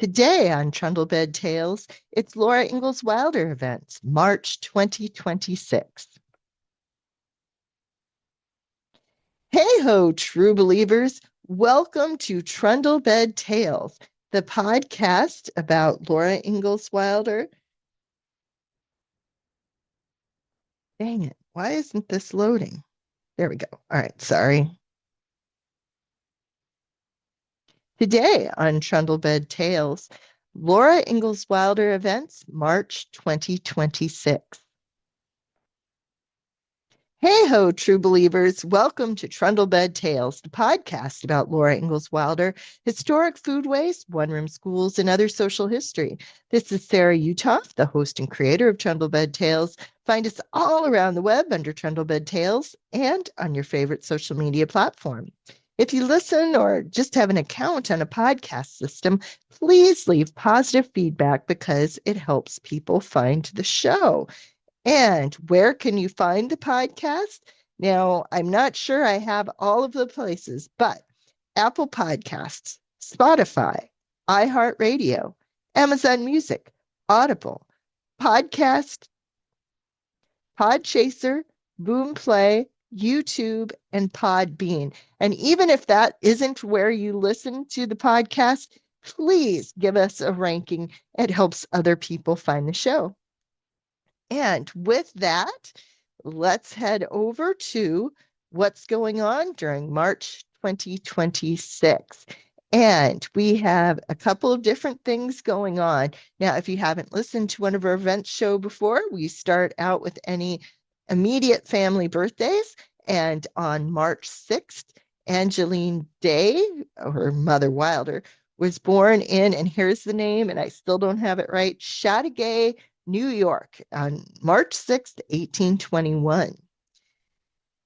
Today on Trundlebed Tales, it's Laura Ingalls Wilder events, March 2026. Hey ho, true believers. Welcome to Trundlebed Tales, the podcast about Laura Ingalls Wilder. Dang it, why isn't this loading? There we go. All right, sorry. Today on Trundlebed Tales, Laura Ingalls Wilder events, March 2026. Hey ho, true believers. Welcome to Trundlebed Tales, the podcast about Laura Ingalls Wilder, historic foodways, one-room schools, and other social history. This is Sarah Utoff, the host and creator of Trundlebed Tales. Find us all around the web under Trundlebed Tales and on your favorite social media platform. If you listen or just have an account on a podcast system, please leave positive feedback because it helps people find the show. And where can you find the podcast? Now, I'm not sure I have all of the places, but Apple Podcasts, Spotify, iHeartRadio, Amazon Music, Audible, Podcast, Podchaser, Boomplay, YouTube, and Podbean. And even if that isn't where you listen to the podcast, please give us a ranking. It helps other people find the show. And with that, let's head over to what's going on during March 2026. And we have a couple of different things going on. Now, if you haven't listened to one of our events show before, we start out with any immediate family birthdays. And on March 6th, Angeline Day, or Mother Wilder, was born in, and here's the name, and I still don't have it right, Chateauguay, New York, on March 6th, 1821.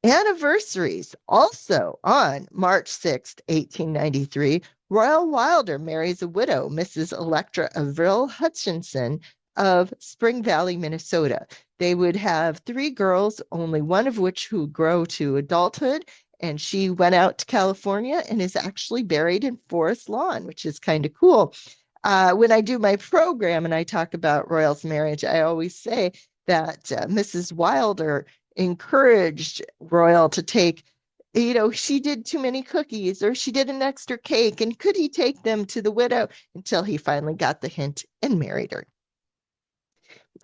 Anniversaries. Also on March 6th, 1893, Royal Wilder marries a widow, Mrs. Electra Avril Hutchinson of Spring Valley, Minnesota. They would have 3 girls, only one of which who grow to adulthood, and she went out to California and is actually buried in Forest Lawn, which is kind of cool. When I do my program and I talk about Royal's marriage, I always say that Mrs. Wilder encouraged Royal to take, she did too many cookies or she did an extra cake, and could he take them to the widow, until he finally got the hint and married her.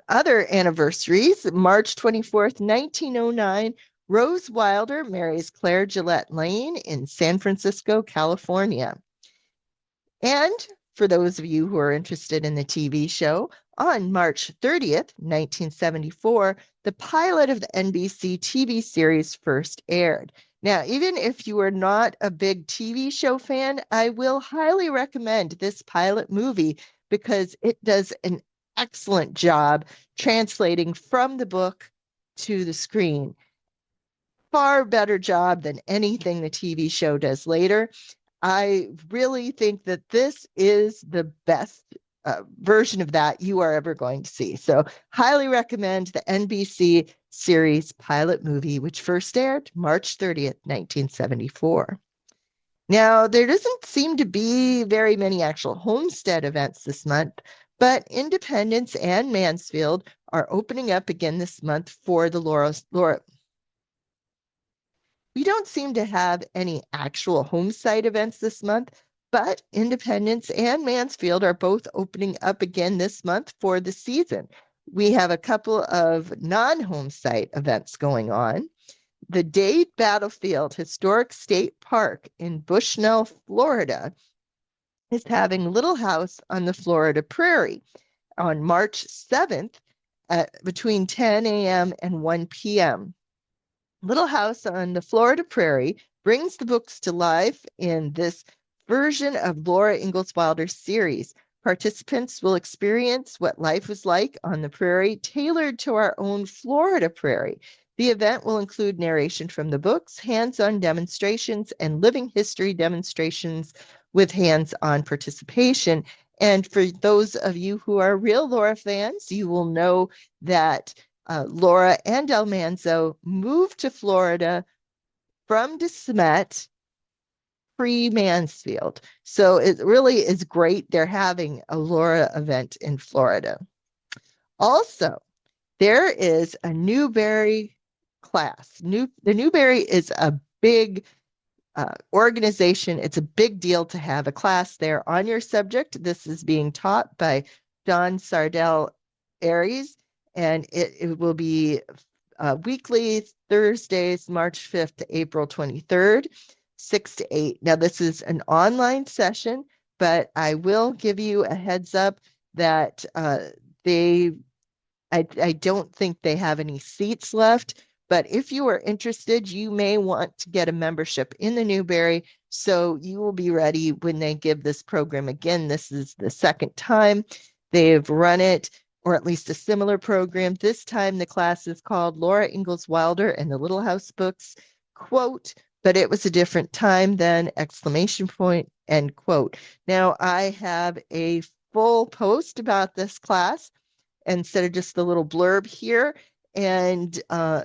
Other anniversaries, March 24th, 1909, Rose Wilder marries Claire Gillette Lane in San Francisco, California. And for those of you who are interested in the TV show, on March 30th, 1974, the pilot of the NBC TV series first aired. Now, even if you are not a big TV show fan, I will highly recommend this pilot movie because it does an excellent job translating from the book to the screen. Far better job than anything the TV show does later. I really think that this is the best version of that you are ever going to see. So highly recommend the NBC series pilot movie, which first aired March 30th, 1974. Now, there doesn't seem to be very many actual homestead events this month, but Independence and Mansfield are opening up again this month for the Laura. We don't seem to have any actual home site events this month, but Independence and Mansfield are both opening up again this month for the season. We have a couple of non-home site events going on. The Dade Battlefield Historic State Park in Bushnell, Florida, is having Little House on the Florida Prairie on March 7th between 10 a.m. and 1 p.m. Little House on the Florida Prairie brings the books to life in this version of Laura Ingalls Wilder's series. Participants will experience what life was like on the prairie, tailored to our own Florida prairie. The event will include narration from the books, hands-on demonstrations, and living history demonstrations with hands-on participation. And for those of you who are real Laura fans, you will know that Laura and Del Manzo moved to Florida from DeSmet pre-Mansfield. So it really is great. They're having a Laura event in Florida. Also, there is a Newberry class. The Newberry is a big organization. It's a big deal to have a class there on your subject. This is being taught by Don Sardell Aries, and it will be weekly Thursdays, March 5th to April 23rd, 6 to 8. Now, this is an online session, but I will give you a heads up that I don't think they have any seats left. But if you are interested, you may want to get a membership in the Newberry so you will be ready when they give this program again. This is the second time they've run it, or at least a similar program. This time the class is called Laura Ingalls Wilder and the Little House Books, quote, but it was a different time then, exclamation point, end quote. Now I have a full post about this class instead of just the little blurb here. And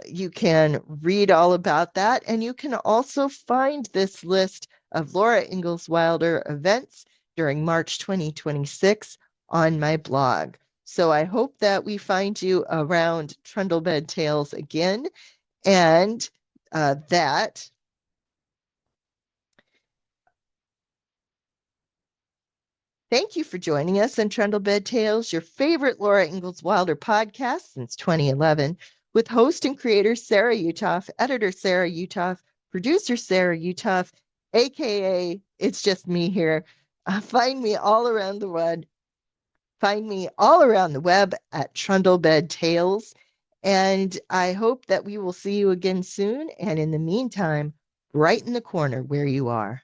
you can read all about that. And you can also find this list of Laura Ingalls Wilder events during March 2026 on my blog. So I hope that we find you around Trundlebed Tales again, and that thank you for joining us on Trundlebed Tales, your favorite Laura Ingalls Wilder podcast since 2011, with host and creator Sarah Utoff, editor Sarah Utoff, producer Sarah Utoff, aka It's Just Me Here. Find me all around the web. Find me all around the web at Trundlebed Tales, and I hope that we will see you again soon. And in the meantime, right in the corner where you are.